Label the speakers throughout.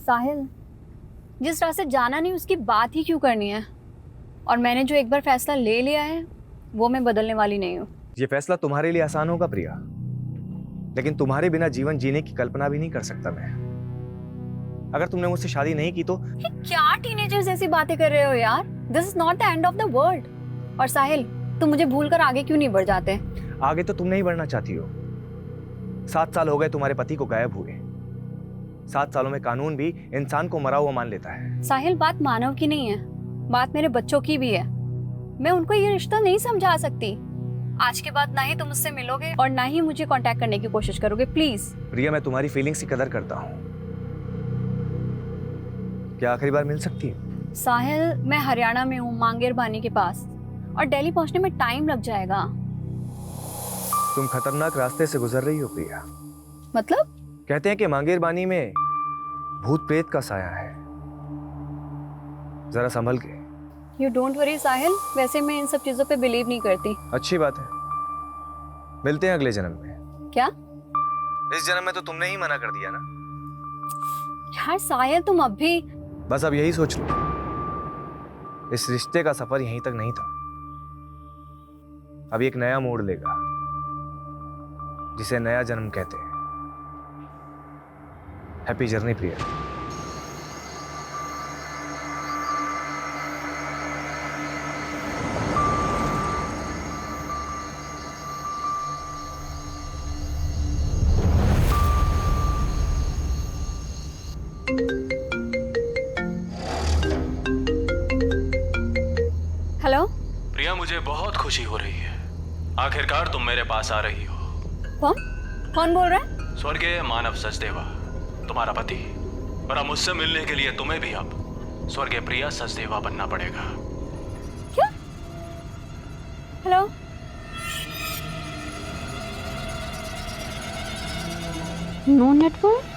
Speaker 1: साहिल, जिस रास्ते जाना नहीं उसकी बात ही क्यों करनी है? और मैंने जो एक बार फैसला ले लिया है वो मैं बदलने वाली नहीं हूँ।
Speaker 2: ये फैसला तुम्हारे लिए आसान होगा प्रिया, लेकिन तुम्हारे बिना जीवन जीने की कल्पना भी नहीं कर सकता मैं। अगर तुमने मुझसे शादी नहीं की तो।
Speaker 1: ये क्या टीनेजर्स ऐसी बातें कर रहे हो यार? This is not the end of the world. और साहिल, तुम मुझे भूलकर आगे क्यों नहीं बढ़ जाते?
Speaker 2: आगे तो तुम नहीं बढ़ना चाहती हो। 7 साल हो गए तुम्हारे पति को गायब हुए। 7 सालों में कानून भी इंसान को मरा हुआ मान लेता है।
Speaker 1: साहिल, बात मानव की नहीं है, बात मेरे बच्चों की भी है। मैं उनको ये रिश्ता नहीं समझा सकती। आज के बाद ना ही तुम मुझसे मिलोगे और ना ही मुझे कांटेक्ट करने की कोशिश करोगे, प्लीज।
Speaker 2: प्रिया, मैं तुम्हारी फीलिंग्स की कदर करता हूँ। क्या आखिरी बार मिल सकती है?
Speaker 1: साहिल, मैं हरियाणा में हूँ, मांगेर बानी के पास, और दिल्ली पहुंचने में टाइम लग जाएगा।
Speaker 2: तुम खतरनाक रास्ते से गुजर रही हो प्रिया।
Speaker 1: मतलब?
Speaker 2: कहते हैं कि मांगेर बानी में भूत प्रेत का साया है, जरा संभल के।
Speaker 1: यू डोंट वरी साहिल, वैसे मैं इन सब चीजों पे बिलीव नहीं करती।
Speaker 2: अच्छी बात है, मिलते हैं अगले जन्म में।
Speaker 1: क्या?
Speaker 2: इस जन्म में तो तुमने ही मना कर दिया ना।
Speaker 1: यार साहिल, तुम अब भी।
Speaker 2: बस अब यही सोच लो, इस रिश्ते का सफर यहीं तक नहीं था। अब एक नया मोड़ लेगा, जिसे नया जन्म कहते हैं। हैप्पी जर्नी प्रिया।
Speaker 1: हेलो
Speaker 3: प्रिया, मुझे बहुत खुशी हो रही है, आखिरकार तुम मेरे पास आ रही हो।
Speaker 1: कौन कौन बोल रहा है?
Speaker 3: स्वर्गीय मानव सचदेवा, तुम्हारा पति। और अब मुझसे मिलने के लिए तुम्हें भी अब स्वर्गीय प्रिया सचदेवा बनना पड़ेगा।
Speaker 1: क्या? Hello? No network?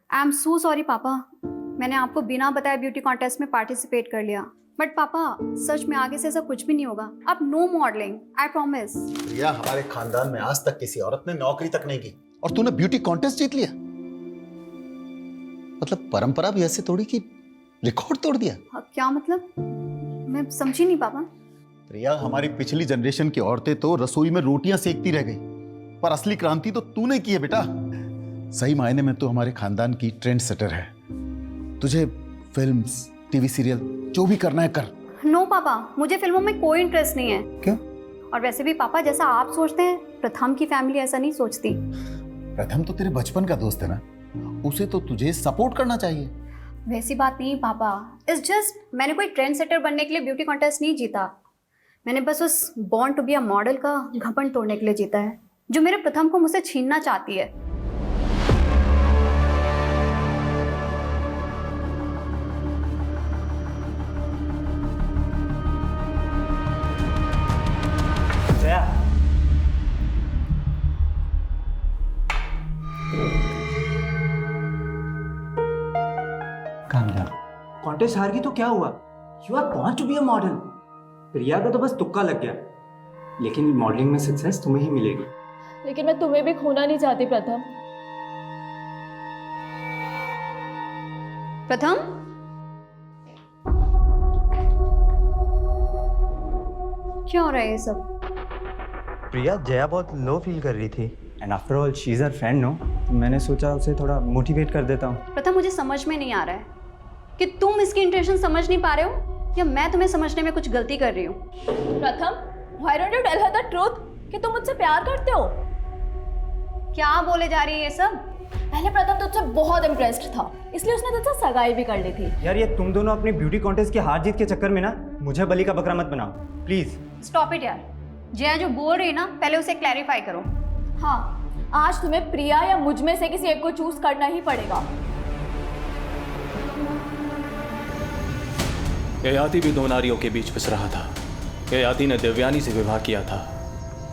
Speaker 1: I am so sorry पापा, मैंने आपको बिना बताए ब्यूटी कॉन्टेस्ट में पार्टिसिपेट कर लिया। बट पापा, सच में आगे से ऐसा कुछ भी नहीं होगा। अब नो मॉडलिंग, आई प्रॉमिस।
Speaker 4: प्रिया, हमारे खानदान में आज तक किसी औरत ने नौकरी तक नहीं की और तूने ब्यूटी कॉन्टेस्ट जीत लिया। मतलब परंपरा भी ऐसे तोड़ी कि रिकॉर्ड तोड़ दिया।
Speaker 1: क्या मतलब? मैं समझी नहीं पापा।
Speaker 4: प्रिया, हमारी पिछली जनरेशन की औरतें तो रसोई में रोटियां सेकती रह गई, पर असली क्रांति तो तूने की है बेटा। सही मायने में तो हमारे खानदान की ट्रेंड सेटर है। तुझे फिल्म्स, टीवी सीरियल जो भी करना है कर।
Speaker 1: नो पापा, मुझे फिल्मों में कोई इंटरेस्ट नहीं है।
Speaker 4: क्यों?
Speaker 1: और वैसे भी पापा, जैसा आप सोचते हैं, प्रथम की फैमिली ऐसा नहीं सोचती।
Speaker 4: प्रथम तो तेरे बचपन का दोस्त है ना, उसे तो तुझे सपोर्ट करना चाहिए।
Speaker 1: वैसी बात नहीं पापा, इट्स जस्ट मैंने कोई ट्रेंड सेटर बनने के लिए ब्यूटी कॉन्टेस्ट नहीं जीता। मैंने बस उस born to be a model का घमंड तोड़ने के लिए जीता है, जो मेरे प्रथम को मुझसे छीनना चाहती है।
Speaker 5: कॉन्टेस्ट हार गई तो क्या हुआ? You are born to be a model. Priya का तो बस तुक्का लग गया। लेकिन मॉडलिंग में सक्सेस तुम्हें ही मिलेगी।
Speaker 6: लेकिन मैं तुम्हें भी खोना नहीं चाहती प्रथम।
Speaker 1: प्रथम, क्या हो रहा है ये सब?
Speaker 7: प्रिया, जया बहुत लो फील कर रही थी।
Speaker 5: And after all she is her friend, no? तो मैंने सोचा उसे थोड़ा मोटिवेट कर देता हूँ।
Speaker 1: प्रथम, मुझे समझ में नहीं आ रहा है कि तुम इसकी इंटेंशन समझ नहीं पा रहे हो या मैं तुम्हें समझने में कुछ गलती कर रही हूँ।
Speaker 6: प्रथम, why don't you tell her the truth कि तुम मुझसे प्यार करते हो?
Speaker 1: क्या बोले जा रही है ये सब?
Speaker 6: पहले प्रथम तुझसे बहुत इम्प्रेस्ड था, इसलिए उसने तुझसे सगाई भी कर ली थी।
Speaker 5: यार, ये तुम दोनों अपनी ब्यूटी कॉन्टेस्ट की हार जीत के चक्कर में ना मुझे बलि का बकरा मत बनाओ प्लीज।
Speaker 1: स्टॉप इट यार। जया जो बोल रही है ना, पहले उसे क्लैरिफाई करो।
Speaker 6: हाँ, आज तुम्हें प्रिया या मुझ में से किसी एक को चूज करना ही पड़ेगा।
Speaker 3: ययाति भी दो नारियों के बीच पिस रहा था। ययाति ने देवयानी से विवाह किया था,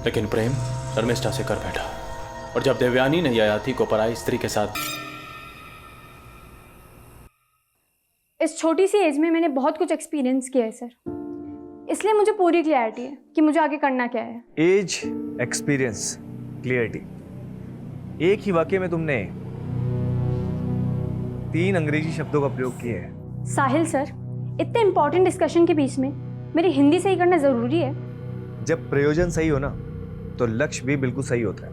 Speaker 3: लेकिन प्रेम शर्मिष्ठा से कर बैठा। और जब देवयानी ने ययाति को पराई स्त्री के साथ
Speaker 8: इस छोटी सी एज में मैंने बहुत कुछ एक्सपीरियंस किया है सर, इसलिए मुझे पूरी क्लैरिटी है कि मुझे आगे करना क्या है।
Speaker 2: एज, एक्सपीरियंस, क्लियरिटी, एक ही वाक्य में तुमने 3 अंग्रेजी शब्दों का प्रयोग किया है।
Speaker 8: साहिल सर, इतने इंपॉर्टेंट डिस्कशन के बीच में मेरी हिंदी सही करना जरूरी है?
Speaker 2: जब प्रयोजन सही हो ना तो लक्ष्य भी बिल्कुल सही होता है।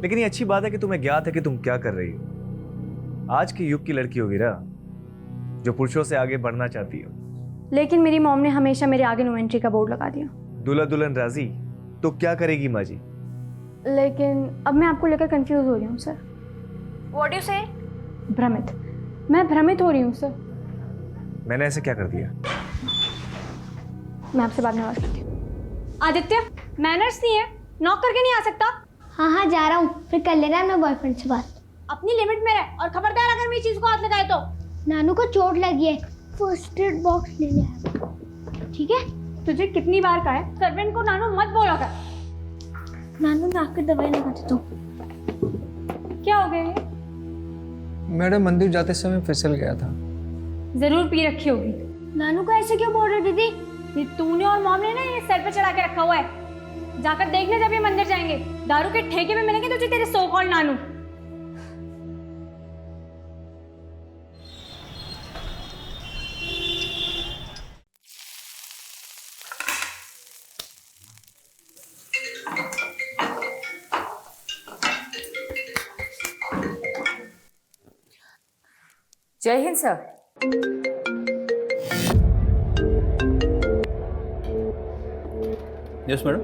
Speaker 2: लेकिन ये अच्छी बात है कि तुम्हें ज्ञात है कि तुम क्या कर रही हो। आज के युग की लड़की होगी ना जो पुरुषों से आगे बढ़ना चाहती हो।
Speaker 8: लेकिन मेरी मॉम ने हमेशा मेरे आगे नो एंट्री का बोर्ड लगा दिया।
Speaker 2: दूल्हा दुल्हन राजी तो क्या करेगी माँ जी?
Speaker 8: लेकिन अब मैं आपको लेकर कंफ्यूज हो रही हूँ सर।
Speaker 1: व्हाट यू से?
Speaker 8: भ्रमित, मैं भ्रमित हो रही हूँ सर।
Speaker 2: मैंने ऐसे क्या कर दिया?
Speaker 8: मैं आपसे बाद में बात करती हूँ। आदित्य, मैनर्स नहीं है, नॉक करके नहीं आ सकता।
Speaker 9: हाँ जा रहा हूँ, फिर कर लेना अपने बॉयफ्रेंड से बात।
Speaker 8: अपनी लिमिट में रह और खबरदार अगर मेरी चीज को हाथ लगाए तो।
Speaker 9: नानू को चोट लगी है, फर्स्ट एड बॉक्स लेने आया, ठीक है?
Speaker 8: तुझे कितनी बार कहा है सर्वेंट को नानू मत बोला कर।
Speaker 9: नानू मैं आकर दवाई लगाती तो।
Speaker 8: क्या हो गया ये?
Speaker 10: मैडम, मंदिर जाते समय फिसल गया था।
Speaker 8: जरूर पी रखी होगी।
Speaker 9: नानू को ऐसे क्यों बोल रही दीदी?
Speaker 8: ये तूने और मॉम ने ना ये सर पे चढ़ा के रखा हुआ है। जाकर देखने जब ये मंदिर जाएंगे, दारू के ठेके में मिलेंगे तुझे तेरे सो कॉल्ड नानू।
Speaker 11: जय हिंद sir.
Speaker 3: Yes madam.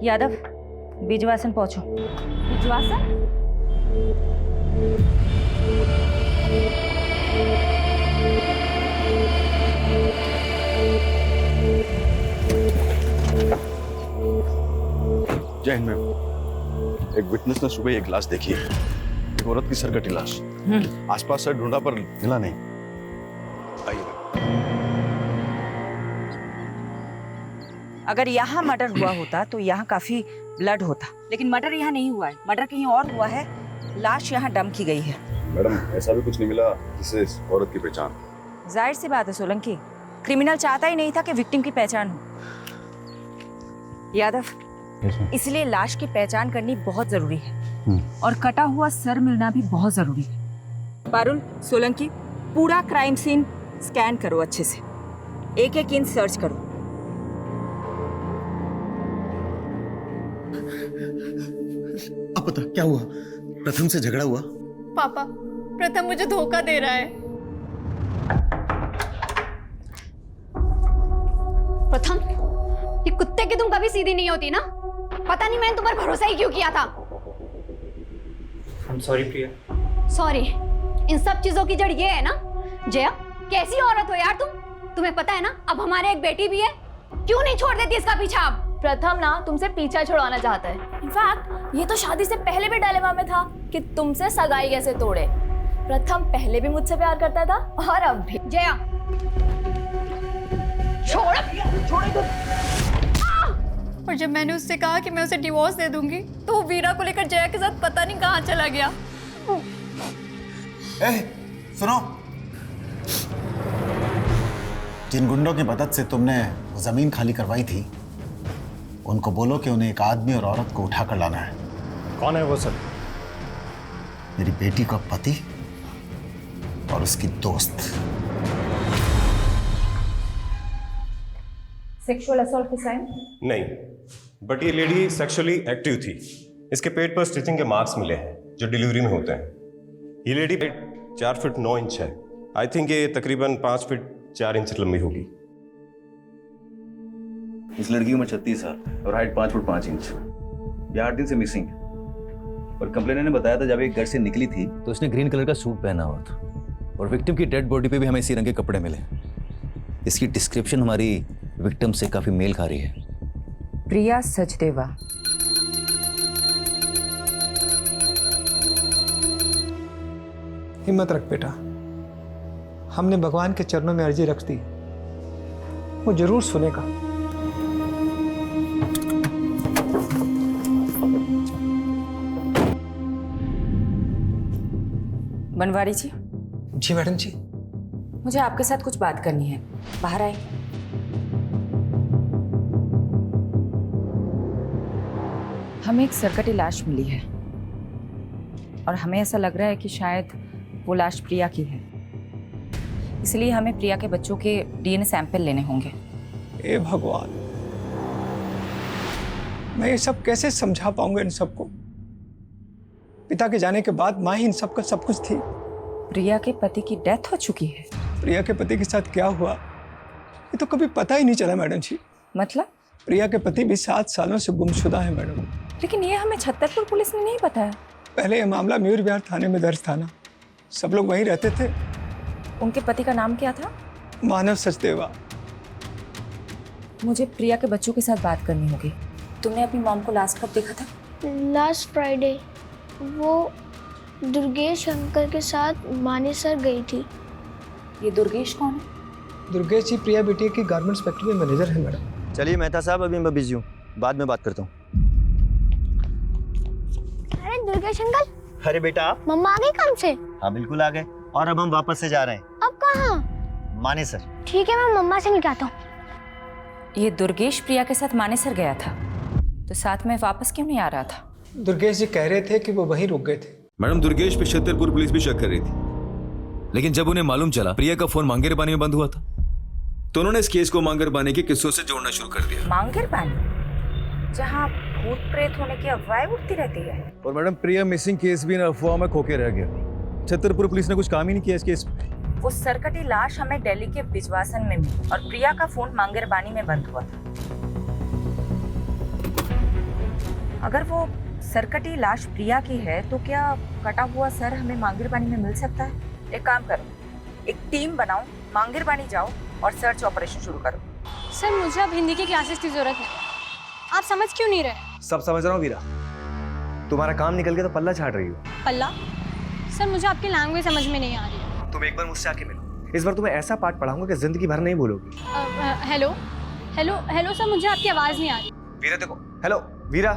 Speaker 11: Yadav, Bijwasan पहुंचो।
Speaker 8: विश्वासन?
Speaker 12: जय हिंद मैम। एक विटनेस ने सुबह एक लाश देखी है, एक औरत की सरकटी लाश। आसपास से ढूंढा पर मिला नहीं। आइए।
Speaker 11: अगर यहाँ मर्डर हुआ होता तो यहाँ काफी ब्लड होता, लेकिन मर्डर यहाँ नहीं हुआ है। मर्डर कहीं और हुआ है। लाश यहाँ डंप की गई है।
Speaker 12: मैडम, ऐसा भी कुछ नहीं मिला जिससे इस औरत की पहचान।
Speaker 11: जाहिर सी बात है सोलंकी, क्रिमिनल चाहता ही नहीं था कि विक्टिम की पहचान हो। यादव, इसलिए लाश की पहचान करनी बहुत जरूरी है और कटा हुआ सर मिलना भी बहुत जरूरी है। पारुल, सोलंकी, पूरा क्राइम सीन स्कैन करो अच्छे से, एक एक इंच सर्च करो।
Speaker 4: अब बता क्या हुआ? प्रथम से झगड़ा हुआ?
Speaker 1: पापा, प्रथम मुझे धोखा दे रहा है। प्रथम, ये कुत्ते की तुम कभी सीधी नहीं होती ना। पता नहीं मैंने तुम पर भरोसा ही क्यों किया था।
Speaker 5: I'm sorry Priya.
Speaker 1: सॉरी, इन सब चीजों की जड़ ये है ना। जया, कैसी औरत हो यार तुम? तुम्हें पता है ना अब हमारे एक बेटी भी है। क्यों नहीं छोड़ देती इसका पीछा अब?
Speaker 6: प्रथम ना तुमसे पीछा छुड़वाना चाहता है। इनफैक्ट ये तो शादी से पहले भी डायलेमा में था कि तुमसे सगाई कैसे तोड़े। प्रथम पहले भी मुझसे प्यार करता था और अब भी।
Speaker 1: जया, छोड़। और जब मैंने उससे कहा कि मैं उसे डिवोर्स दे दूंगी तो वो वीरा को लेकर जया के साथ पता नहीं कहां चला गया।
Speaker 4: सुनो, जिन गुंडों की मदद से तुमने जमीन खाली करवाई थी उनको बोलो कि उन्हें एक आदमी और औरत को उठाकर लाना है।
Speaker 5: कौन है वो सर?
Speaker 4: मेरी बेटी का पति और उसकी दोस्त।
Speaker 11: सेक्सुअल असॉल्ट के साइन?
Speaker 13: नहीं, बट ये लेडी सेक्सुअली एक्टिव थी। इसके पेट पर स्टिचिंग के मार्क्स मिले हैं जो डिलीवरी में होते हैं। ये लेडी 4 फीट 9 इंच है। आई थिंक ये तकरीबन 5 फीट 4 इंच लंबी होगी।
Speaker 12: इस लड़की की उम्र 36 साल और हाइट 5 फुट 5 इंच। ये 8 दिन से मिसिंग है और कंप्लेनर ने बताया था जब एक घर से निकली थी तो उसने ग्रीन कलर का सूट पहना हुआ था और विक्टिम की डेड बॉडी पे भी हमें इसी रंग के कपड़े मिले। इसकी डिस्क्रिप्शन हमारी विक्टिम से काफी मेल खा रही है।
Speaker 11: प्रिया सचदेवा।
Speaker 10: हिम्मत रख बेटा, हमने भगवान के चरणों में अर्जी रख दी, वो जरूर सुनेगा।
Speaker 11: बनवारी जी।
Speaker 10: जी मैडम जी।
Speaker 11: मुझे आपके साथ कुछ बात करनी है, बाहर आए। हमें एक सरकटी लाश मिली है और हमें ऐसा लग रहा है कि शायद वो लाश प्रिया की है, इसलिए हमें प्रिया के बच्चों के डीएनए सैंपल लेने होंगे।
Speaker 10: ए भगवान, मैं ये सब कैसे समझा पाऊंगा इन सबको? पिता के जाने के बाद माँ ही इन सब का सब कुछ थी।
Speaker 11: प्रिया के पति की डेथ हो चुकी है।
Speaker 10: प्रिया के पति के साथ क्या हुआ ये तो कभी पता ही नहीं चला मैडम जी।
Speaker 11: मतलब?
Speaker 10: प्रिया के पति भी 7 सालों से गुमशुदा है मैडम।
Speaker 11: लेकिन ये हमें छतरपुर पुलिस ने नहीं बताया।
Speaker 10: पहले ये मामला मयूर विहार थाने में दर्ज था ना, सब लोग वहीं रहते थे।
Speaker 11: उनके पति का नाम क्या था?
Speaker 10: मानव सचदेवा।
Speaker 11: मुझे प्रिया के बच्चों के साथ बात करनी होगी। तुमने अपनी मॉम को लास्ट कब देखा था?
Speaker 9: Last Friday. वो दुर्गेश अंकल के साथ मानेसर गई थी।
Speaker 11: ये दुर्गेश कौन है?
Speaker 10: दुर्गेश जी प्रिया बेटी की गारमेंट्स फैक्ट्री में मैनेजर है मैडम।
Speaker 7: चलिए मेहता साहब, अभी मैं बिजी हूँ, बाद में बात करता हूँ।
Speaker 9: अरे दुर्गेश अंकल।
Speaker 7: अरे बेटा,
Speaker 9: मम्मा आ गई काम से?
Speaker 7: हाँ बिल्कुल आ गए, और अब हम वापस से जा रहे हैं।
Speaker 9: अब कहाँ?
Speaker 7: मानेसर।
Speaker 9: ठीक है, मैं मम्मा से मिलता हूँ।
Speaker 11: ये दुर्गेश प्रिया के साथ मानेसर गया था, तो साथ में वापस क्यों नहीं आ रहा था?
Speaker 10: दुर्गेश जी कह रहे थे कि वो वहीं रुक गए थे।
Speaker 12: मैडम, दुर्गेश पे छतरपुर पुलिस भी शक कर रही थी, लेकिन जब उन्हें मालूम चला प्रिया का फोन मांगेर पानी में बंद हुआ था तो उन्होंने इस केस को मांगेर पानी के किस्सों से जोड़ना शुरू कर दिया।
Speaker 11: मांगेर पानी, जहाँ भूत प्रेत होने की अफवाहें उठती रहती है।
Speaker 2: और मैडम, प्रिया मिसिंग केस भी इन अफवाह में खोके रह गया। छतरपुर पुलिस ने कुछ काम ही नहीं किया इस केस पे।
Speaker 11: वो सरकटी लाश हमें दिल्ली के बिजवासन में मिली और प्रिया का फोन मांगेर पानी में बंद हुआ था। अगर वो सरकटी लाश प्रिया की है तो क्या कटा हुआ सर हमें मांगेर पानी में मिल सकता है? एक काम करो, एक टीम बनाओ, मांगेर पानी जाओ और सर्च ऑपरेशन शुरू करो।
Speaker 8: सर मुझे अब हिंदी की क्लासेस की जरूरत है, आप समझ क्यों नहीं रहे?
Speaker 2: सब समझ रहा हूँ वीरा, तुम्हारा काम निकल गया तो पल्ला झाड़ रही हो।
Speaker 8: पल्ला? सर मुझे आपकी लैंग्वेज समझ में नहीं आ रही है।
Speaker 2: तुम एक बार मुझसे आके मिलो, इस बार तुम्हें ऐसा पाठ पढ़ाऊंगा कि जिंदगी भर नहीं भूलोगी।
Speaker 8: हेलो हेलो हेलो सर, मुझे आपकी आवाज़ नहीं आ रही।
Speaker 2: वीरा देखो, हेलो वीरा।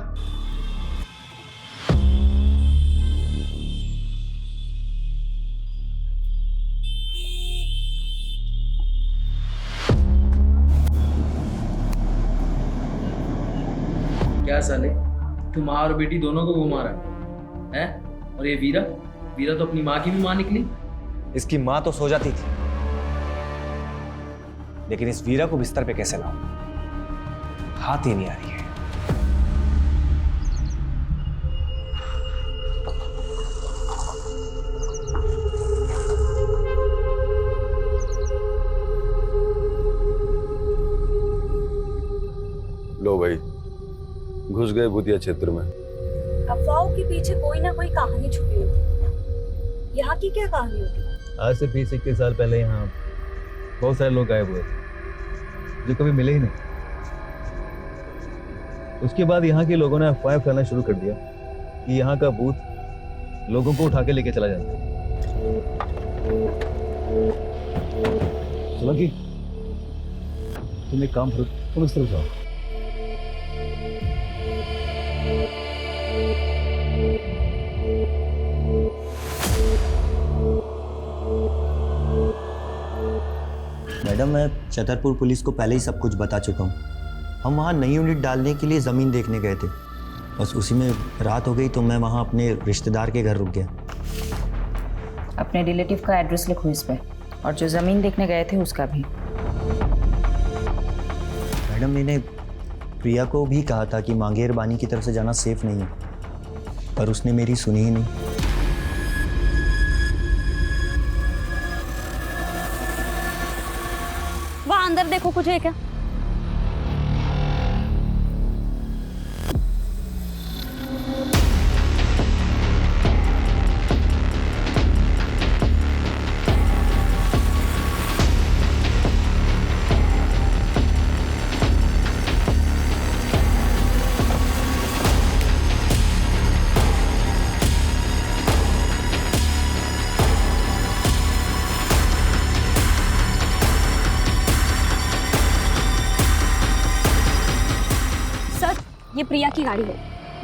Speaker 14: क्या साले, तुम माँ और बेटी दोनों को घुमा रहा है? और ये वीरा, वीरा तो अपनी माँ की भी माँ निकली।
Speaker 2: इसकी माँ तो सो जाती थी, लेकिन इस वीरा को बिस्तर पे कैसे लाऊं, हाथ ही नहीं आ रही है।
Speaker 12: लो भाई, घुस गए भूतिया क्षेत्र में।
Speaker 11: अफवाहों के पीछे कोई ना कोई कहानी छुपी होती है। यहाँ की क्या कहानी होती?
Speaker 2: आज से 20-21 साल पहले यहाँ बहुत सारे लोग गायब हुए थे जो कभी मिले ही नहीं। उसके बाद यहाँ के लोगों ने अफवाह फैलाना शुरू कर दिया कि यहाँ का भूत लोगों को उठा के लेके चला जाता है। सोलंकी, तुम एक काम करो, तुम इस तरफ जाओ।
Speaker 7: मैडम, मैं छतरपुर पुलिस को पहले ही सब कुछ बता चुका हूँ। हम वहाँ नई यूनिट डालने के लिए ज़मीन देखने गए थे। बस उसी में रात हो गई तो मैं वहाँ अपने रिश्तेदार के घर रुक गया।
Speaker 11: अपने रिलेटिव का एड्रेस लिखो इस पे, और जो ज़मीन देखने गए थे उसका भी।
Speaker 7: मैडम, मैंने प्रिया को भी कहा था कि मांगेर बानी की तरफ से जाना सेफ नहीं है, पर उसने मेरी सुनी ही नहीं।
Speaker 1: वहाँ अंदर देखो, कुछ है क्या?
Speaker 6: ये प्रिया की गाड़ी है।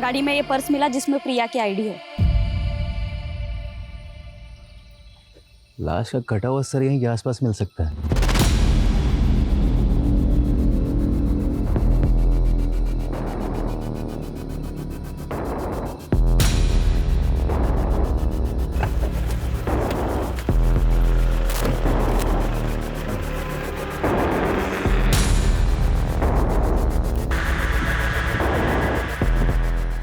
Speaker 6: गाड़ी में ये पर्स मिला जिसमें प्रिया की आईडी है।
Speaker 12: लाश का कटा हुआ सर यहीं के आसपास मिल सकता है।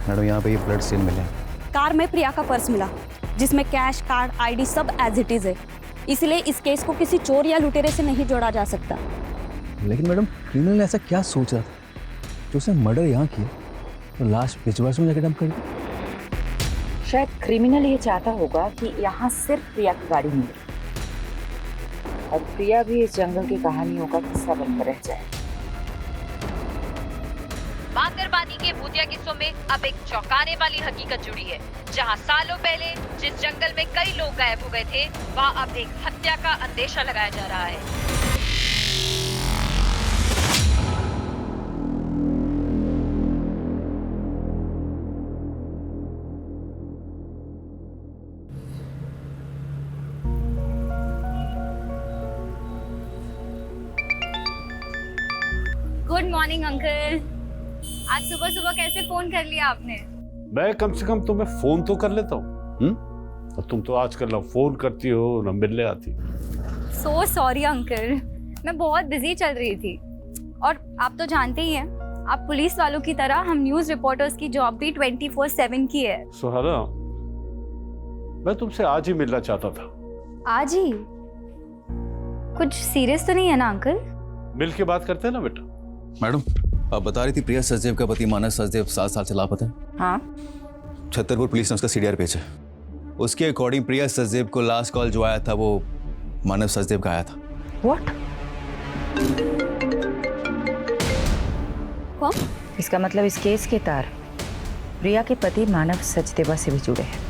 Speaker 12: मैडम, यहाँ पे ये ब्लड स्टेन मिले।
Speaker 6: कार में प्रिया का पर्स मिला जिसमें कैश, कार्ड, आईडी सब एज इट इज है। इसलिए इस केस को किसी चोर या लुटेरे से नहीं जोड़ा जा सकता।
Speaker 12: लेकिन मैडम, क्रिमिनल ने ऐसा क्या सोचा जो उसने मर्डर यहाँ किया और लाश पिछवाड़ में जाकर डंप कर दी?
Speaker 11: शायद क्रिमिनल ये चाहता होगा कि यहाँ सिर्फ प्रिया की गाड़ी मिले और प्रिया भी इस जंगल की कहानियों का हिस्सा बनकर रह जाए।
Speaker 15: मांगरबानी के भूतिया किस्सों में अब एक चौंकाने वाली हकीकत जुड़ी है। जहां सालों पहले जिस जंगल में कई लोग गायब हो गए थे, वहां अब एक हत्या का अंदेशा लगाया जा रहा है।
Speaker 1: Good morning uncle. आज सुबह सुबह कैसे फोन कर लिया आपने?
Speaker 16: मैं कम से कम तुम्हें फोन तो कर लेता हूँ। और तुम तो आजकल ना फोन करती हो ना मिलने आती।
Speaker 1: सो सॉरी अंकल, मैं बहुत बिजी चल रही थी। और आप तो जानते ही हैं, आप पुलिस वालों की तरह हम न्यूज रिपोर्टर्स की जॉब भी 24/7 की है।
Speaker 16: सुहाना, मैं तुमसे आज ही मिलना चाहता था।
Speaker 1: आज ही? कुछ सीरियस तो नहीं है ना अंकल?
Speaker 16: मिल के बात करते हैं ना बेटा।
Speaker 12: मैडम, आप बता रही थी प्रिया सचदेव का पति मानव सचदेव 7 साल से लापता है।
Speaker 11: हाँ,
Speaker 12: छतरपुर पुलिस ने उसका सीडीआर भेजा। उसके अकॉर्डिंग प्रिया सचदेव को लास्ट कॉल जो आया था वो मानव सचदेव का आया था।
Speaker 11: व्हाट?
Speaker 1: कौन?
Speaker 11: इसका मतलब इस केस के तार प्रिया के पति मानव सचदेवा से भी जुड़े हैं।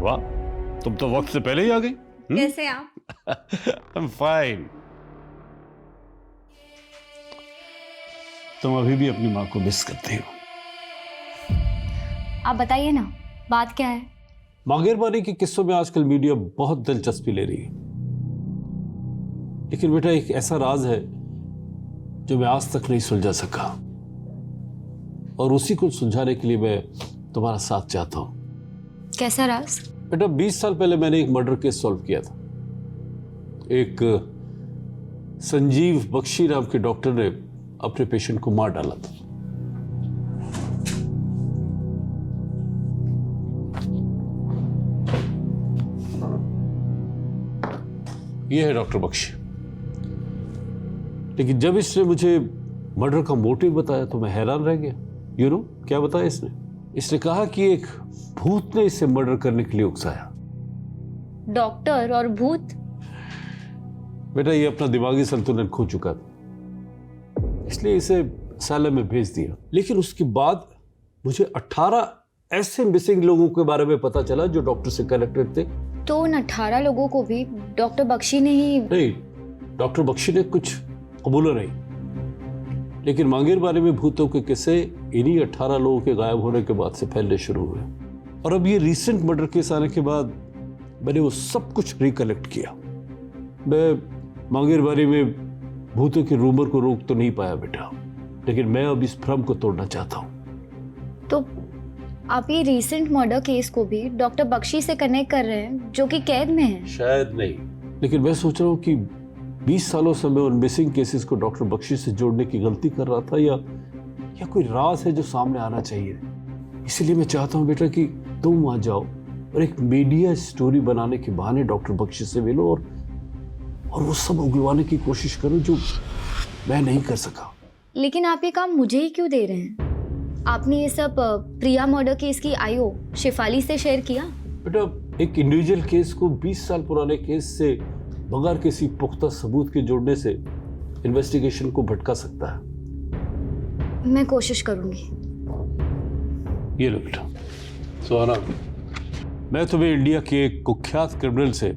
Speaker 16: वाह, तुम तो वक्त से पहले ही आ गई।
Speaker 1: कैसे आप?
Speaker 16: I'm fine। तुम अभी भी अपनी माँ को मिस करती हो।
Speaker 1: आप बताइए ना, बात क्या है?
Speaker 16: मांगेरबानी के किस्सों में आजकल मीडिया बहुत दिलचस्पी ले रही है, लेकिन बेटा एक ऐसा राज है जो मैं आज तक नहीं सुलझा सका, और उसी को सुलझाने के लिए मैं तुम्हारा साथ चाहता हूं।
Speaker 1: कैसा राज?
Speaker 16: बेटा 20 साल पहले मैंने एक मर्डर केस सॉल्व किया था। एक संजीव बख्शी नाम के डॉक्टर ने अपने पेशेंट को मार डाला था। यह है डॉक्टर बख्शी। लेकिन जब इसने मुझे मर्डर का मोटिव बताया तो मैं हैरान रह गया। यू नो क्या बताया इसने? इसने कहा कि एक भूत ने इसे मर्डर करने के लिए उकसाया।
Speaker 1: डॉक्टर और भूत?
Speaker 16: बेटा ये अपना दिमागी संतुलन खो चुका था, इसलिए इसे असylum में भेज दिया। लेकिन उसके बाद मुझे 18 ऐसे मिसिंग लोगों के बारे में पता चला जो डॉक्टर से कनेक्टेड थे।
Speaker 1: तो उन 18 लोगों को भी डॉक्टर बख्शी ने ही?
Speaker 16: नहीं, डॉक्टर बख्शी ने कुछ कबूला नहीं, लेकिन मांगेरबानी में भूतों के किस्से इन्हीं 18 लोगों के गायब होने के बाद से फैलने शुरू हुए। और अब ये रिसेंट मर्डर केस आने के बाद मैंने वो सब कुछ रिकलेक्ट किया। मैं मांगेर बारे में भूतों के रूमर को रोक तो नहीं पाया बेटा, लेकिन मैं अब इस भ्रम को तोड़ना चाहता हूँ।
Speaker 9: तो आप ये रीसेंट मर्डर केस को भी डॉक्टर बख्शी से कनेक्ट कर रहे हैं, जो कि कैद में है?
Speaker 16: शायद नहीं, लेकिन मैं सोच रहा हूँ कि 20 सालों से मैं उन मिसिंग केसेस को डॉक्टर बख्शी से जोड़ने की गलती कर रहा था, या कोई राज है जो सामने आना चाहिए। इसलिए मैं चाहता हूँ बेटा कि तुम वहां जाओ और एक मीडिया स्टोरी बनाने के बहाने डॉक्टर बख्शी से मिलो और वो सब उगलवाने की कोशिश करो जो मैं नहीं कर सका।
Speaker 9: लेकिन आप ये काम मुझे ही क्यों दे रहे हैं? आपने ये सब प्रिया मर्डर केस की आईओ शेफाली से शेयर किया?
Speaker 16: बेटा, एक इंडिविजुअल केस को 20 साल पुराने केस से बगैर किसी पुख्ता सबूत के जोड़ने से इन्वेस्टिगेशन को भटका सकता है।
Speaker 9: मैं कोशिश करूंगी।
Speaker 16: ये लो बेटा। सुहाना, मैं तुम्हें इंडिया के एक कुख्यात क्रिमिनल से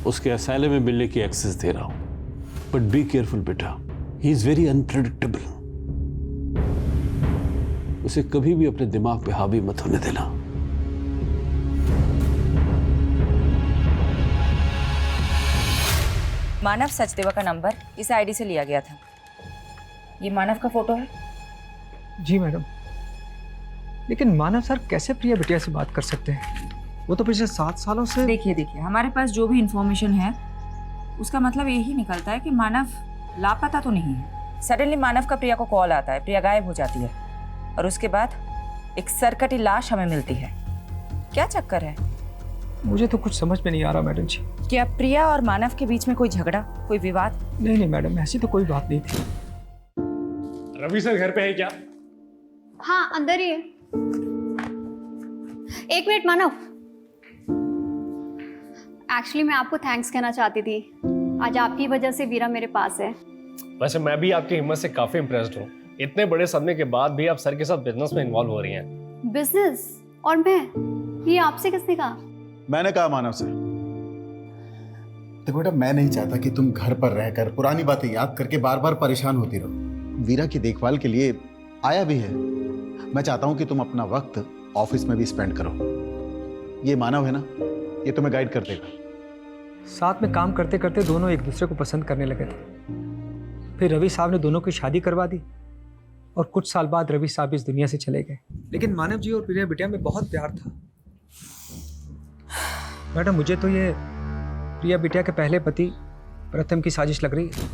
Speaker 16: उसके असाइलम में मिलने की एक्सेस दे रहा हूं, बट बी केयरफुल बेटा, ही इज वेरी अनप्रेडिक्टेबल। उसे कभी भी अपने दिमाग पे हावी मत होने देना।
Speaker 11: मानव सचदेवा का नंबर इस आईडी से लिया गया था। ये मानव का फोटो है?
Speaker 10: जी मैडम, लेकिन मानव सर कैसे प्रिया बिटिया से बात कर सकते हैं? वो तो पिछले 7 सालों से।
Speaker 11: देखिए, हमारे पास जो भी इंफॉर्मेशन है उसका मतलब यही निकलता है कि मानव लापता तो नहीं है। सडनली मानव का प्रिया को कॉल आता है, प्रिया गायब हो जाती है और उसके बाद एक सरकटी लाश हमें मिलती है। क्या चक्कर है?
Speaker 10: मुझे तो कुछ समझ में नहीं आ रहा मैडम जी।
Speaker 11: क्या प्रिया और मानव के बीच में कोई झगड़ा, कोई विवाद?
Speaker 10: नहीं मैडम, ऐसी तो कोई बात नहीं थी।
Speaker 17: रवि सर घर पे है क्या?
Speaker 1: हाँ, अंदर ही है। एक मिनट मानव, एक्चुअली मैं आपको थैंक्स कहना चाहती थी। आज आपकी वजह से वीरा मेरे पास है।
Speaker 17: वैसे मैं भी आपकी हिम्मत से काफी इम्प्रेस्ड हूँ। इतने बड़े सदमे के बाद भी आप सर के साथ बिजनेस में इन्वॉल्व हो रही हैं।
Speaker 1: बिजनेस? और मैं? ये आपसे किसने कहा?
Speaker 4: मैंने कहा मानव से। देखो बेटा, मैं नहीं चाहता कि तुम घर पर रहकर पुरानी बातें याद करके बार बार परेशान होती रहो। वीरा की देखभाल के लिए आया भी है। मैं चाहता हूं कि तुम अपना वक्त ऑफिस में भी स्पेंड करो। ये मानव है ना, ये तुम्हें गाइड कर देगा।
Speaker 10: साथ में काम करते करते दोनों एक दूसरे को पसंद करने लगे थे। फिर रवि साहब ने दोनों की शादी करवा दी और कुछ साल बाद रवि साहब इस दुनिया से चले गए। लेकिन मानव जी और प्रिया बिटिया में बहुत प्यार था। मैडम, मुझे तो ये प्रिया बिटिया के पहले पति प्रथम की साजिश लग रही है।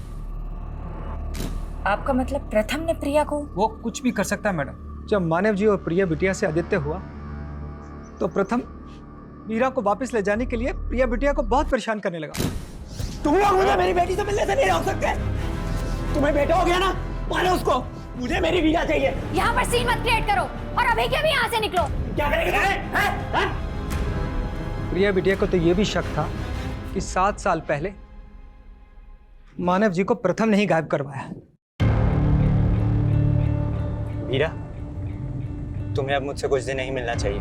Speaker 11: आपका मतलब प्रथम ने प्रिया को?
Speaker 10: वो कुछ भी कर सकता है मैडम। जब मानव जी और प्रिया बिटिया से आदित्य हुआ तो प्रथम वीरा को वापस ले जाने के लिए प्रिया बिटिया को बहुत परेशान करने लगा।
Speaker 18: तुम लोग मुझे मेरी बेटी से मिलने से नहीं रोक सकते। तुम्हें बेटा हो गया ना, मारो उसको। मुझे मेरी वीरा चाहिए।
Speaker 6: यहाँ पर सीन मत क्रिएट करो और अभी के अभी यहाँ से निकलो।
Speaker 18: क्या करेंगे?
Speaker 10: प्रिया बिटिया को तो ये भी शक था कि 7 साल पहले मानव जी को प्रथम ने ही गायब करवाया।
Speaker 7: वीरा, तुम्हें अब मुझसे कुछ दिन नहीं मिलना चाहिए।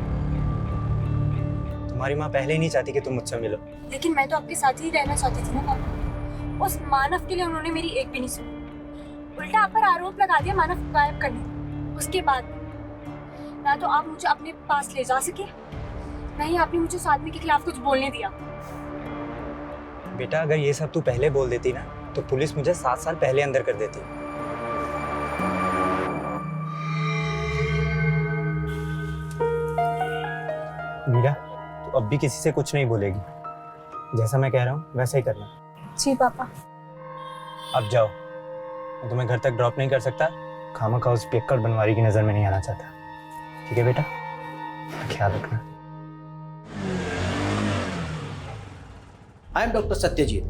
Speaker 7: तुम्हारी माँ पहले ही नहीं चाहती कि तुम मुझसे मिलो।
Speaker 8: लेकिन मैं तो आपके साथ ही रहना चाहती थी ना पापा। उस मानव के लिए उन्होंने मेरी एक भी नहीं सुनी, उल्टा आप पर आरोप लगा दिया मानव को गायब करने। उसके बाद ना तो आप मुझे अपने पास ले जा सके, ना ही आपने मुझे उस आदमी के खिलाफ कुछ बोलने दिया।
Speaker 7: बेटा, अगर ये सब तू पहले बोल देती ना तो पुलिस मुझे 7 साल पहले अंदर कर देती। वीरा, तू अब भी किसी से कुछ नहीं बोलेगी। जैसा मैं कह रहा हूँ वैसा ही करना।
Speaker 8: जी पापा।
Speaker 7: अब जाओ, मैं तुम्हें घर तक ड्रॉप नहीं कर सकता। खामखा उस पियक्कड़ बनवारी की नजर में नहीं आना चाहता। ठीक है बेटा, ख्याल रखना।
Speaker 19: I am doctor Satyajit,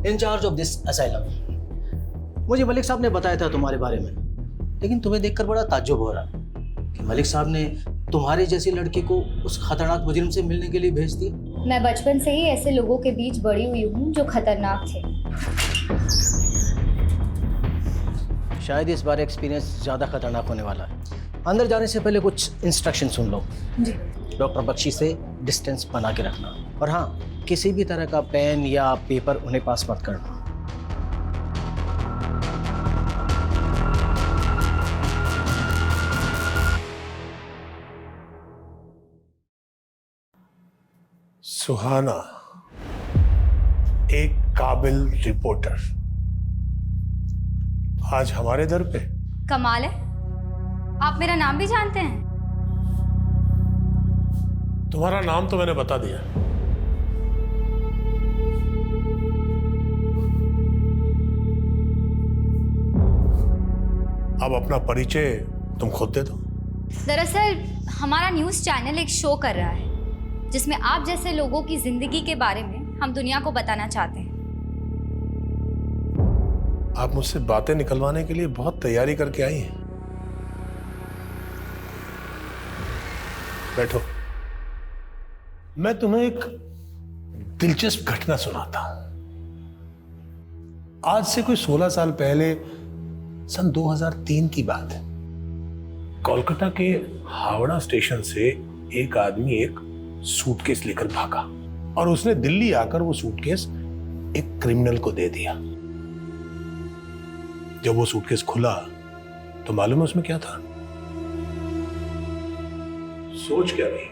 Speaker 19: in charge of this asylum. मुझे मलिक साहब ने बताया था तुम्हारे बारे में, लेकिन तुम्हें देखकर बड़ा ताज्जुब हो रहा कि मलिक साहब ने तुम्हारी जैसी लड़की को उस खतरनाक मुजरिम से मिलने के लिए भेज दिया।
Speaker 9: मैं बचपन से ही ऐसे लोगों के बीच बड़ी हुई हूँ जो खतरनाक थे।
Speaker 19: शायद इस बार एक्सपीरियंस ज़्यादा खतरनाक होने वाला है। अंदर जाने से पहले कुछ इंस्ट्रक्शन सुन लो।
Speaker 8: जी।
Speaker 19: डॉक्टर बख्शी से डिस्टेंस बना के रखना, और हाँ, किसी भी तरह का पेन या पेपर उन्हें पास मत करना।
Speaker 20: सुहाना, एक काबिल रिपोर्टर, आज हमारे दर पे।
Speaker 21: कमाल है, आप मेरा नाम भी जानते हैं?
Speaker 20: तुम्हारा नाम तो मैंने बता दिया। अब अपना परिचय तुम खुद दे दो।
Speaker 21: दरअसल हमारा न्यूज़ चैनल एक शो कर रहा है जिसमें आप जैसे लोगों की जिंदगी के बारे में हम दुनिया को बताना चाहते हैं।
Speaker 20: आप मुझसे बातें निकलवाने के लिए बहुत तैयारी करके आई हैं। बैठो, मैं तुम्हें एक दिलचस्प घटना सुनाता हूं। आज से कोई 16 साल पहले, सन 2003 की बात है, कोलकाता के हावड़ा स्टेशन से एक आदमी एक सूटकेस लेकर भागा और उसने दिल्ली आकर वो सूटकेस एक क्रिमिनल को दे दिया। जब वो सूटकेस खुला तो मालूम है उसमें क्या था? सोच क्या रही?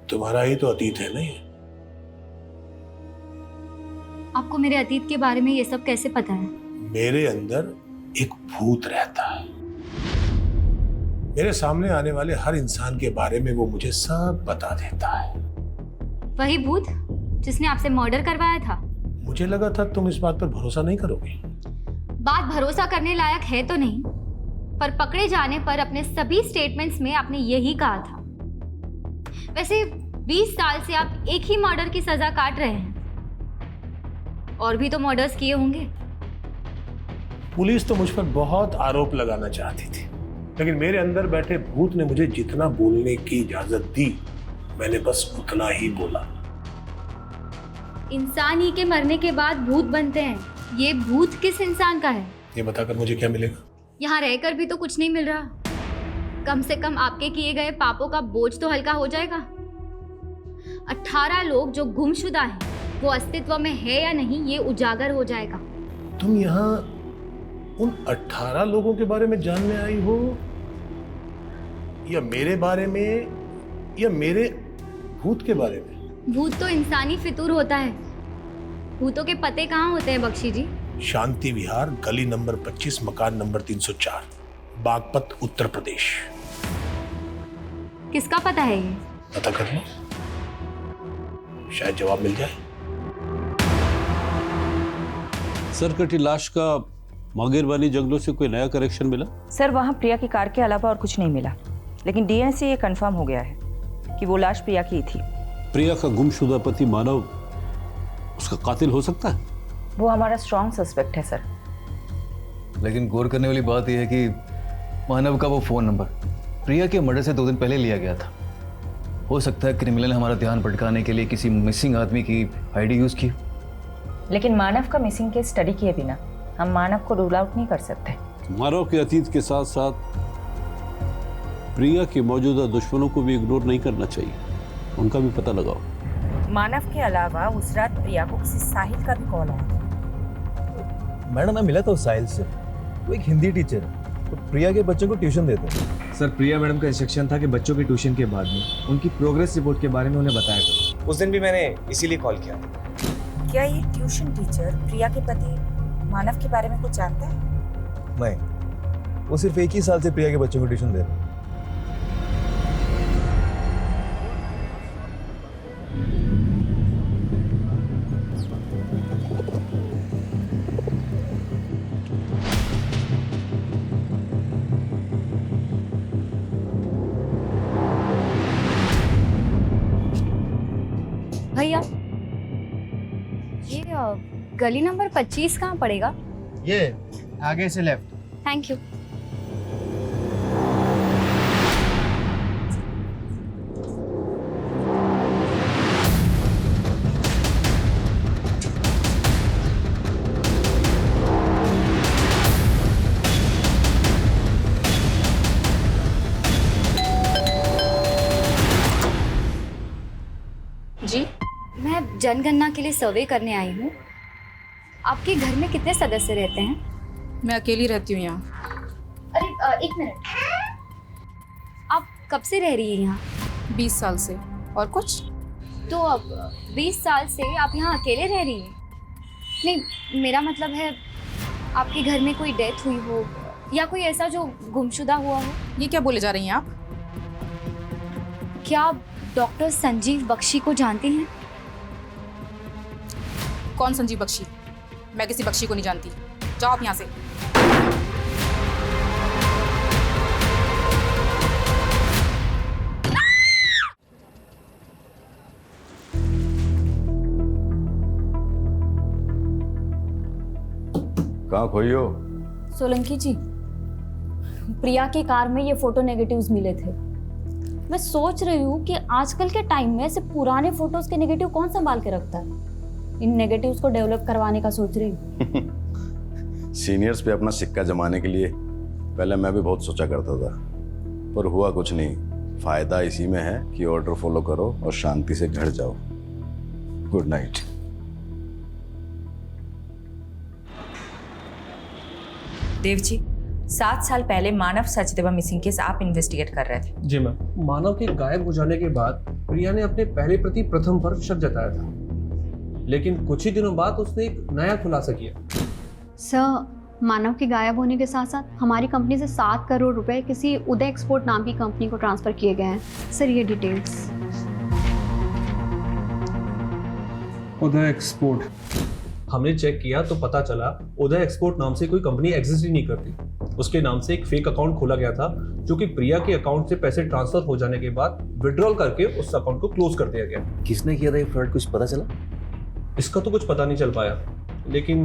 Speaker 20: तुम्हारा ही तो अतीत है नहीं?
Speaker 21: आपको मेरे अतीत के बारे में ये सब कैसे पता है?
Speaker 20: मेरे अंदर एक भूत रहता है। मेरे सामने आने वाले हर इंसान के बारे में वो मुझे सब बता देता है।
Speaker 21: वही भूत जिसने आपसे मर्डर करवाया था?
Speaker 20: मुझे लगा था तुम इस बात पर भरोसा नहीं करोगे।
Speaker 21: बात भरोसा करने लायक है तो नहीं, पर पकड़े जाने पर अपने सभी स्टेटमेंट्स में आपने यही कहा था। वैसे 20 साल से आप एक ही मर्डर की सजा काट रहे हैं, और भी तो मर्डर्स किए होंगे।
Speaker 20: पुलिस तो मुझ पर बहुत आरोप लगाना चाहती थी, लेकिन मेरे अंदर बैठे भूत ने मुझे जितना बोलने की इजाजत दी, मैंने बस उतना ही बोला।
Speaker 21: इंसान ही के मरने के बाद भूत बनते हैं, ये भूत किस इंसान का है?
Speaker 20: ये बताकर मुझे क्या मिलेगा?
Speaker 21: यहाँ रहकर भी तो कुछ नहीं मिल रहा। कम से कम आपके किए गए पापों का बोझ तो हल्का हो जाएगा। 18 लोग जो गुमशुदा हैं, वो अस्तित्व में है या नहीं, ये उजागर हो जाएगा।
Speaker 20: तुम यहाँ उन 18 लोगों के बारे में जानने आई हो, या मेरे बारे में, या मेरे भूत के बारे में?
Speaker 21: भूत तो इंसानी फितूर होता है। भूतों के पते कहाँ होते हैं बख्शी जी?
Speaker 20: शांति विहार, गली नंबर 25, मकान नंबर 304, बागपत, उत्तर प्रदेश।
Speaker 21: किसका पता है ये?
Speaker 20: पता कर लो, शायद जवाब मिल जाए।
Speaker 16: सर, कटी लाश का मागेरवानी जंगलों से कोई नया करेक्शन मिला?
Speaker 11: सर, वहाँ प्रिया की कार के अलावा और कुछ नहीं मिला, लेकिन डीएनए से ये कंफर्म हो गया है कि वो लाश प्रिया की थी।
Speaker 16: प्रिया का गुमशुदा पति मानव उसका कातिल हो सकता है?
Speaker 11: वो हमारा स्ट्रॉन्ग सस्पेक्ट है सर।
Speaker 12: लेकिन गौर करने वाली बात यह है कि मानव का वो फोन नंबर प्रिया के मर्डर से 2 दिन पहले लिया गया था। हो सकता है क्रिमिनल ने हमारा ध्यान भटकाने के लिए किसी मिसिंग आदमी की आईडी यूज की।
Speaker 11: लेकिन मानव का मिसिंग केस स्टडी किए बिना हम मानव को रूल आउट नहीं कर सकते।
Speaker 16: मानव के अतीत के साथ साथ प्रिया के मौजूदा दुश्मनों को भी इग्नोर नहीं करना चाहिए, उनका भी पता लगाओ।
Speaker 11: मानव के अलावा उस रात प्रिया को किसी साहिल का भी कॉल आया।
Speaker 12: मैडम, मैं मिला था उस साहिल से, वो एक हिंदी टीचर है, तो प्रिया के बच्चों को ट्यूशन देते हैं।
Speaker 10: सर, प्रिया मैडम का इंस्ट्रक्शन था कि बच्चों की ट्यूशन के बाद में उनकी प्रोग्रेस रिपोर्ट के बारे में उन्हें बताया था। उस दिन भी मैंने इसीलिए कॉल किया।
Speaker 11: क्या ये ट्यूशन टीचर प्रिया के पति मानव के बारे में कुछ जानता है?
Speaker 12: नहीं, वो सिर्फ एक ही साल से प्रिया के बच्चों को ट्यूशन दे रहे हैं।
Speaker 21: भैया, ये गली नंबर 25 कहाँ पड़ेगा?
Speaker 7: ये आगे से लेफ्ट।
Speaker 21: Thank you. जी, मैं जनगणना के लिए सर्वे करने आई हूँ। आपके घर में कितने सदस्य रहते हैं?
Speaker 22: मैं अकेली रहती हूँ यहाँ।
Speaker 21: अरे एक मिनट, आप कब से रह रही हैं यहाँ?
Speaker 22: 20 साल से। और कुछ?
Speaker 21: तो अब 20 साल से आप यहाँ अकेले रह रही हैं? नहीं, मेरा मतलब है आपके घर में कोई डेथ हुई हो या कोई ऐसा जो गुमशुदा हुआ हो।
Speaker 22: ये क्या बोले जा रही हैं आप?
Speaker 21: क्या आप डॉक्टर संजीव बख्शी को जानती हैं?
Speaker 22: कौन संजीव बख्शी? मैं किसी बख्शी को नहीं जानती। जाओ आप यहाँ से।
Speaker 12: कहाँ खोई हो?
Speaker 6: सोलंकी जी, प्रिया की कार में ये फोटो नेगेटिव्स मिले थे। मैं सोच रही हूँ कि आजकल के टाइम में ऐसे पुराने फोटोज के नेगेटिव कौन संभाल के रखता है। इन नेगेटिव्स को डेवलप करवाने का सोच रही हूँ।
Speaker 12: सीनियर्स पे अपना सिक्का जमाने के लिए पहले मैं भी बहुत सोचा करता था, पर हुआ कुछ नहीं। फायदा इसी में है कि ऑर्डर फॉलो करो और शांति से घर जाओ। Good night.
Speaker 11: देव जी, 7 साल पहले मानव सचदेवा मिसिंग केस आप इन्वेस्टिगेट कर रहे थे।
Speaker 17: जी मैम। मानव के गायब हो जाने के बाद प्रिया ने अपने पहले प्रति प्रथम पर शक जताया था, लेकिन कुछ ही दिनों बाद उसने एक नया खुलासा किया।
Speaker 1: सर, मानव के गायब होने के साथ साथ हमारी कंपनी से 7 करोड़ रुपए किसी उदय एक्सपोर्ट नाम की कंपनी को ट्रांसफर किए गए हैं। सर, ये डिटेल्स।
Speaker 17: उदय एक्सपोर्ट, हमने चेक किया तो पता चला उदय एक्सपोर्ट नाम से कोई कंपनी एग्जिस्ट ही नहीं करती। उसके नाम से एक फेक अकाउंट खोला गया था, जो कि प्रिया के अकाउंट से पैसे ट्रांसफर हो जाने के बाद विड्रॉल करके उस अकाउंट को क्लोज कर दिया गया।
Speaker 12: किसने किया था ये फ्रॉड, कुछ पता चला?
Speaker 17: इसका तो कुछ पता नहीं चल पाया, लेकिन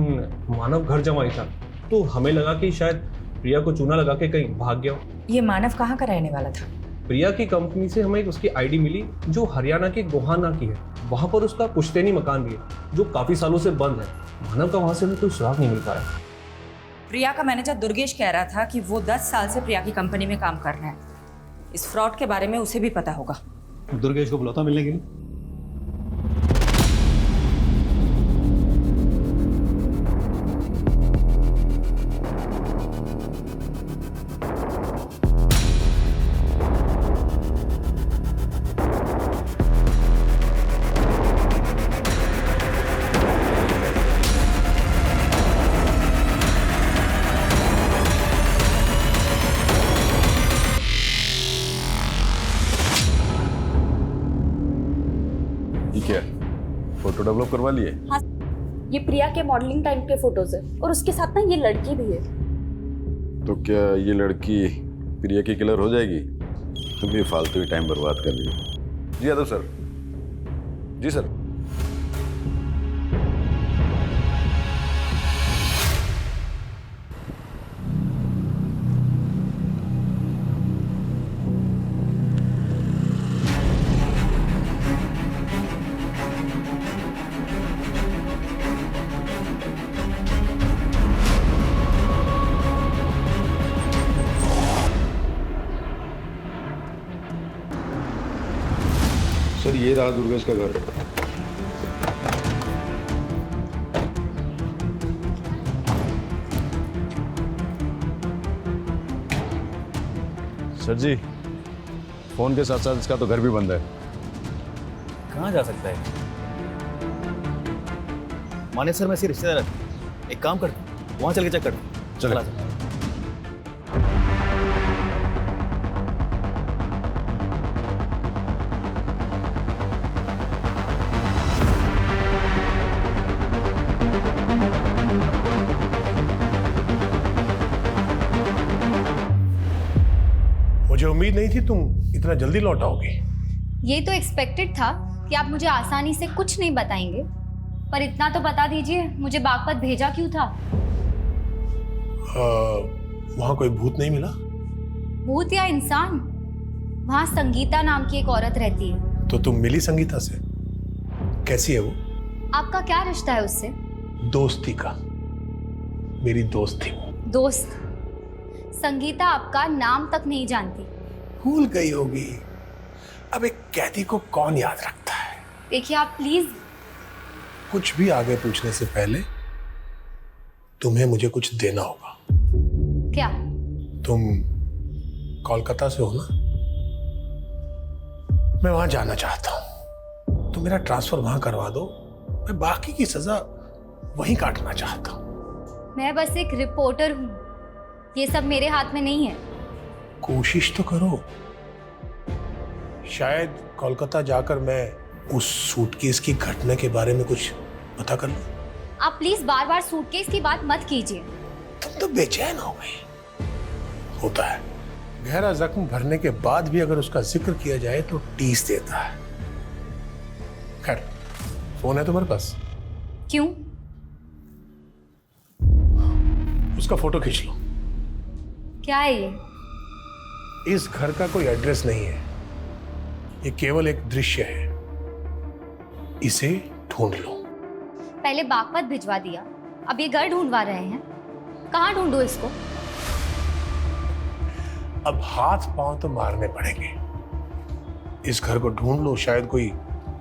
Speaker 17: मानव घर जमाई था, तो हमें लगा कि शायद प्रिया को चूना लगा के कहीं भाग गया।
Speaker 11: ये मानव कहाँ का रहने वाला था?
Speaker 17: प्रिया की कंपनी से हमें उसकी आईडी मिली जो हरियाणा के गोहाना की है। वहां पर उसका पुश्तैनी मकान भी है जो काफी सालों से बंद है। मानव का वहां से हमें कोई सुराग नहीं मिल पाया।
Speaker 11: प्रिया का मैनेजर दुर्गेश कह रहा था कि वो 10 साल से प्रिया की कंपनी में काम कर रहा है। इस फ्रॉड के बारे में उसे भी पता होगा।
Speaker 4: दुर्गेश को बुलाता मिलने के लिए।
Speaker 12: क्या फोटो डेवलप करवा लिए?
Speaker 6: हाँ, ये प्रिया के मॉडलिंग टाइम के फोटोज है और उसके साथ ना ये लड़की भी है।
Speaker 12: तो क्या ये लड़की प्रिया की किलर हो जाएगी? तुम भी फालतू ही टाइम बर्बाद कर लिए। जी यादव सर। जी सर। सर, ये रहा दुर्गेश का घर। सर जी, फोन के साथ साथ इसका तो घर भी बंद है।
Speaker 3: कहाँ जा सकता है? माने सर, मैं इसके रिश्तेदार है। एक काम कर, वहाँ चल के चेक कर।
Speaker 12: चला।
Speaker 20: मुझे उम्मीद नहीं थी तुम इतना जल्दी लौट आओगी।
Speaker 21: ये तो एक्सपेक्टेड था कि आप मुझे आसानी से कुछ नहीं बताएंगे, पर इतना तो बता दीजिए, मुझे बागपत भेजा क्यों था?
Speaker 20: वहाँ कोई भूत नहीं मिला?
Speaker 21: भूत या इंसान? वहाँ संगीता नाम की एक औरत रहती है।
Speaker 20: तो तुम मिली संगीता से? कैसी है वो?
Speaker 21: आपका क्या रिश्ता है उससे?
Speaker 20: दोस्ती का। मेरी दोस्त थी वो।
Speaker 21: दोस्त? संगीता आपका नाम तक नहीं जानती।
Speaker 20: भूल गई होगी। अब एक कैदी को कौन याद रखता है?
Speaker 21: देखिए आप प्लीज।
Speaker 20: कुछ भी आगे पूछने से पहले तुम्हें मुझे कुछ देना होगा।
Speaker 21: क्या?
Speaker 20: तुम कोलकाता से हो ना? मैं वहां जाना चाहता हूं। तो मेरा ट्रांसफर वहां करवा दो, मैं बाकी की सजा वहीं काटना चाहता हूं।
Speaker 21: मैं बस एक रिपोर्टर हूँ, ये सब मेरे हाथ में नहीं है।
Speaker 20: कोशिश तो करो। शायद कोलकाता जाकर मैं उस सूटकेस की घटना के बारे में कुछ पता कर लूं।
Speaker 21: आप प्लीज बार बार सूटकेस की बात मत कीजिए।
Speaker 20: तुम तो बेचैन हो गई। होता है, गहरा जख्म भरने के बाद भी अगर उसका जिक्र किया जाए तो टीस देता है। खैर, फोन है तुम्हारे पास?
Speaker 21: क्यों?
Speaker 20: उसका फोटो खींच लो।
Speaker 21: क्या है ये?
Speaker 20: इस घर का कोई एड्रेस नहीं है, ये केवल एक दृश्य है। इसे ढूंढ लो।
Speaker 21: पहले बागपत भिजवा दिया, अब ये घर ढूंढवा रहे हैं। कहाँ ढूंढो इसको?
Speaker 20: अब हाथ पांव तो मारने पड़ेंगे। इस घर को ढूंढ लो, शायद कोई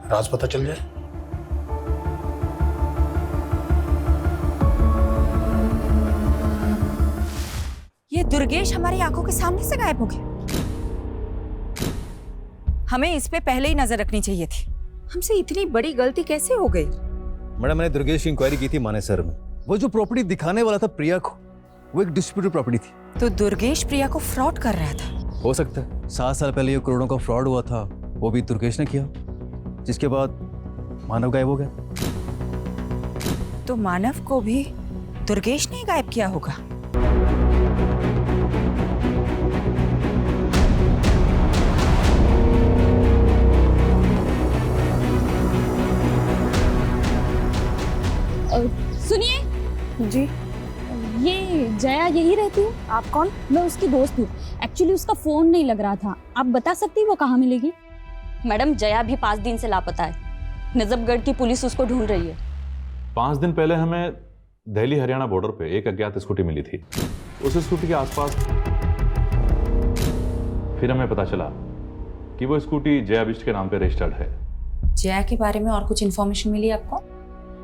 Speaker 20: राज पता चल जाए।
Speaker 11: ये दुर्गेश हमारी आंखों के सामने से गायब हो गया। हमें इस पे पहले ही नजर रखनी चाहिए थी। हमसे इतनी बड़ी गलती कैसे हो गई?
Speaker 12: मैडम, मैंने दुर्गेश की इंक्वायरी की थी मानेसर में। वो जो प्रॉपर्टी दिखाने वाला था प्रिया को, वो एक डिस्प्यूटेड प्रॉपर्टी थी।
Speaker 11: तो दुर्गेश प्रिया को फ्रॉड कर रहा था।
Speaker 12: हो सकता है 7 साल पहले ये करोड़ों का फ्रॉड हुआ था, वो भी दुर्गेश ने किया, जिसके बाद मानव गायब हो गया।
Speaker 11: तो मानव को भी दुर्गेश ने ही गायब किया होगा।
Speaker 6: सुनिए जी, ये जया यही रहती है? आप कौन? मैं उसकी दोस्त हूँ। एक्चुअली उसका फोन नहीं लग रहा था, आप बता सकती हैं वो कहाँ मिलेगी? मैडम, जया भी 5 दिन से लापता है। नजफगढ़ की पुलिस उसको ढूंढ रही है।
Speaker 17: 5 दिन पहले हमें दिल्ली हरियाणा बॉर्डर पे एक अज्ञात स्कूटी मिली थी। उस स्कूटी के आसपास फिर हमें पता चला कि वो स्कूटी जया बिष्ट के नाम पे रजिस्टर्ड है।
Speaker 11: जया के बारे में और कुछ इन्फॉर्मेशन मिली आपको?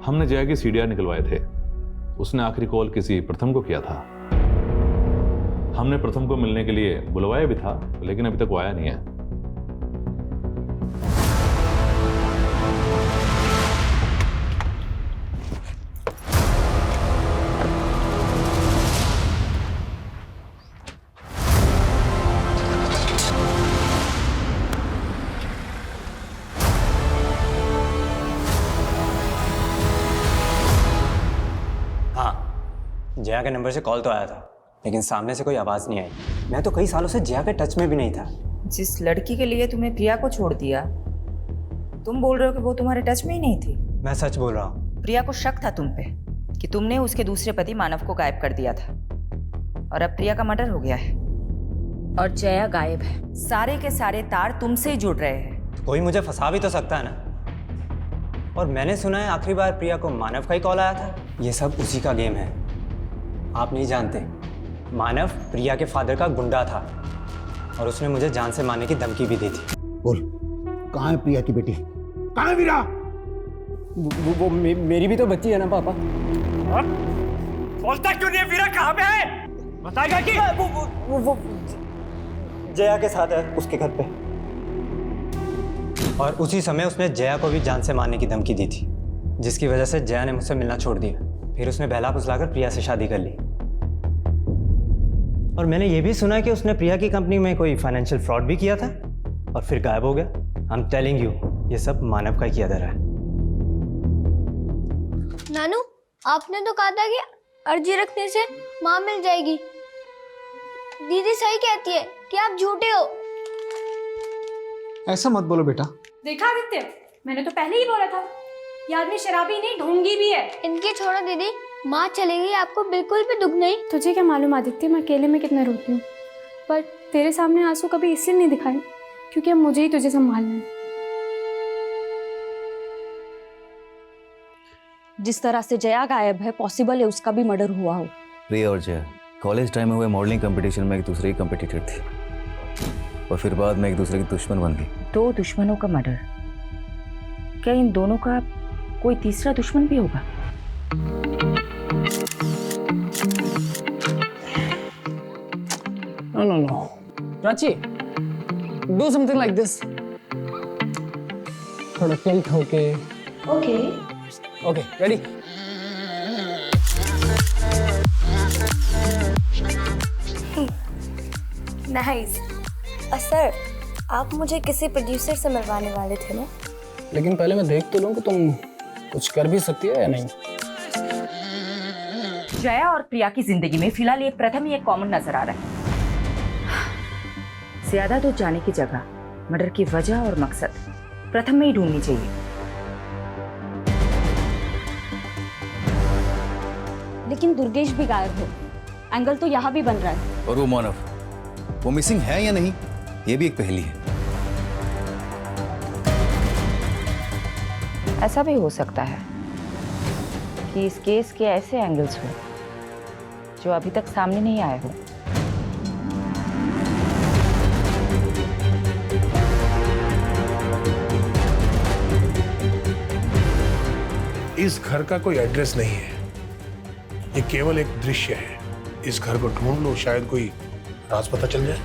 Speaker 17: हमने जया की सीडीआर निकलवाए थे। उसने आखिरी कॉल किसी प्रथम को किया था। हमने प्रथम को मिलने के लिए बुलवाया भी था, लेकिन अभी तक वो आया नहीं है।
Speaker 7: जया के नंबर से कॉल तो आया था, लेकिन सामने से कोई आवाज़ नहीं आई। मैं तो कई सालों से जया के टच में भी नहीं था।
Speaker 11: जिस लड़की के लिए तुम्हें प्रिया को छोड़ दिया, तुम बोल रहे हो कि वो तुम्हारे टच में ही नहीं थी?
Speaker 7: मैं सच बोल रहा हूँ।
Speaker 11: प्रिया को शक था तुम पे कि तुमने उसके दूसरे पति मानव को गायब कर दिया था, और अब प्रिया का मर्डर हो गया है और जया गायब है। सारे के सारे तार तुमसे ही जुड़ रहे हैं।
Speaker 7: तो कोई मुझे फंसा भी तो सकता है ना। और मैंने सुना है आखिरी बार प्रिया को मानव का ही कॉल आया था। ये सब उसी का गेम है। आप नहीं जानते, मानव प्रिया के फादर का गुंडा था और उसने मुझे जान से मारने की धमकी भी दी थी।
Speaker 18: बोल, कहाँ है प्रिया की बेटी? कहाँ है वीरा? वो मेरी भी तो बच्ची है ना पापा।
Speaker 14: बोलता क्यों नहीं है? वीरा कहाँ पे है? बताएगा कि
Speaker 7: वो जया के साथ है, उसके घर पे। और उसी समय उसने जया को भी जान से मारने की धमकी दी थी, जिसकी वजह से जया ने मुझसे मिलना छोड़ दिया। फिर उसने बहला फुसलाकर प्रिया से शादी कर ली। और मैंने ये भी सुना है कि उसने प्रिया की कंपनी में कोई फाइनेंशियल फ्रॉड भी किया था और फिर गायब हो गया। आई एम टेलिंग यू, ये सब मानव का किया जा रहा है।
Speaker 9: नानू, आपने तो कहा था कि अर्जी रखने से माँ मिल जाएगी। दीदी सही कहती है कि आप झूठे हो।
Speaker 10: ऐसा मत बोलो बेटा।
Speaker 8: देखा आदित्य, मैंने तो पहले ही बोला था, ये आदमी शराबी नहीं ढोंगी भी है।
Speaker 9: इनकी छोड़ो दीदी, माँ चली गई, आपको बिल्कुल भी दुख नहीं।
Speaker 8: तुझे क्या मालूम आदित्य, मैं अकेले में कितना रोती हूँ, पर तेरे सामने आंसू कभी इसलिए नहीं दिखाए क्योंकि अब मुझे ही तुझे संभालना है।
Speaker 6: जिस तरह से जया गायब है, पॉसिबल है उसका भी मर्डर हुआ हो।
Speaker 12: प्रिया और जया कॉलेज टाइम में हुए मॉडलिंग कंपटीशन में एक दूसरे की कंपटीटर थी, और फिर बाद में एक दूसरे की दुश्मन बन गई।
Speaker 11: 2 दुश्मनों का मर्डर, क्या इन दोनों का कोई तीसरा दुश्मन भी होगा?
Speaker 18: No. Prachi, do something like this. थोड़ा टिल्ट होके।
Speaker 9: Okay.
Speaker 18: Okay ready.
Speaker 9: Nice. Sir, आप मुझे किसी प्रोड्यूसर से मिलवाने वाले थे ना?
Speaker 18: लेकिन पहले मैं देख तो लूं कि तुम कुछ कर भी सकती हो या नहीं।
Speaker 11: जया और प्रिया की जिंदगी में फिलहाल ये प्रथम ही एक कॉमन नजर आ रहा है। ज्यादा दूर जाने की जगह मर्डर की वजह और मकसद प्रथम में ही ढूंढनी चाहिए।
Speaker 6: लेकिन दुर्गेश भी गायब है, एंगल तो यहाँ भी बन रहा है।
Speaker 12: और वो मानव, वो मिसिंग है या नहीं, ये भी एक पहेली है।
Speaker 11: ऐसा भी हो सकता है कि इस केस के ऐसे एंगल्स हो जो अभी तक सामने नहीं आए हो।
Speaker 20: इस घर का कोई एड्रेस नहीं है, ये केवल एक दृश्य है। इस घर को ढूंढ लो, शायद कोई राज पता चल जाए।